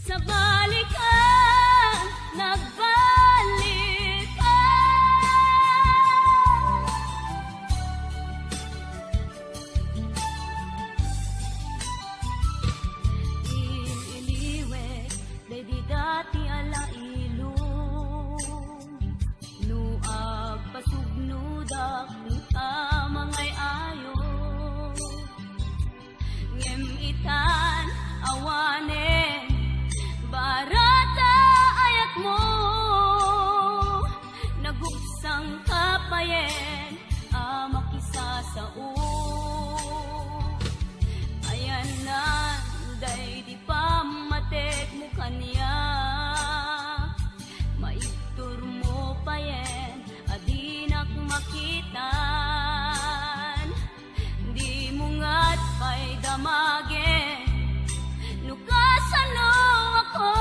Sa balikan, nagbalikan. Iliwek, day di dati alailong. Nuag pasugnudak, amangay ayo. Ngem itan, awanen, barata ayat mo. Nagugsang kapayen, makisa sa ayan na, day di pa matek mo kanya. Maiktur mo payen, adinak makitan. Di mo nga't pa'y damagin, nukasano ako.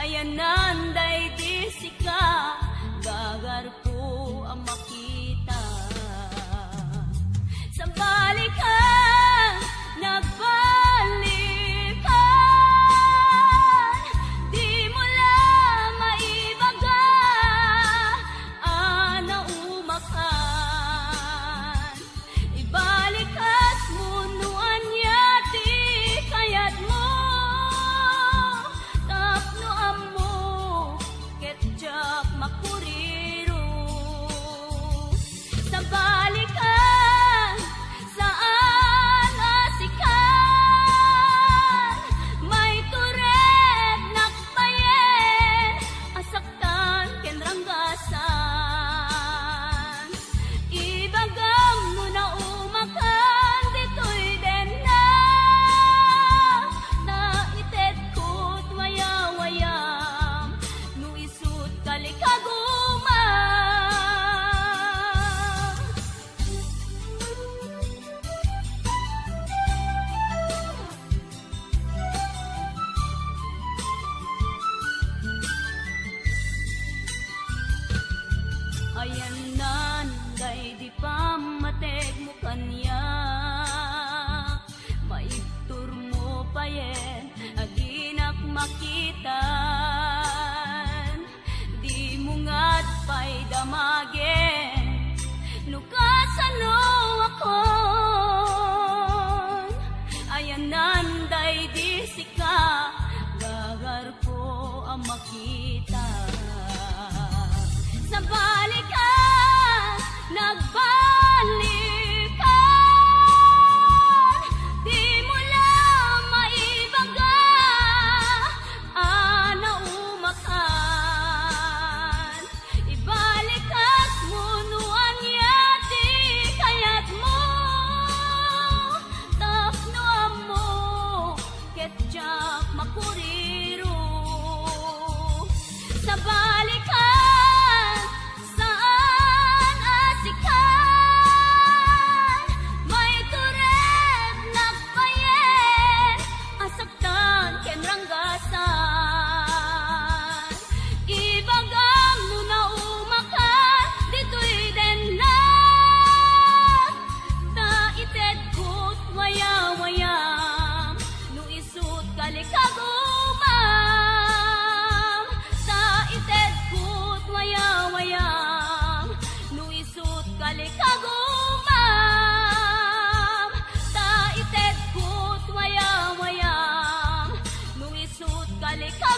Ayan nanday di sika, gagar ko ang makita. Sa balikan, nagbalikan. Di mo lang maibaga, naumakan. Ibalikas mo nuan yati kayat mo. Tapno amo, ketjak makuriro. Sa balikan, saan asikan. May turet nakpayen, asaktan ken ranggasan. Ibagam mo na umakan, dito'y den na. Naited ko't waya-wayam, no isut kalikagumam. Ayan nanday di pa matek mo kanya. Maiktur mo payen, aginak makitan. Di mo nga't pa'y damagin, nukasano ako. Ayan nanday di sika, gagar ko ang makita. Sa balikan, nagbalikan. Di mo lang maibaga, naumakan. Ibalikas mo nuan yati kayat mo. Tapno amo, ketjak makuriro. Sa balikan, saan asikan. May turet nakpayen, asaktan ken ranggasan. Ibagam mo na umakan, dito'y den na. Taited ko't waya-wayam, no isut kalikagumam. Taited ko't waya-wayam, no isut kalikagumam. Taited ko't waya-wayam, no isut kalikagumam.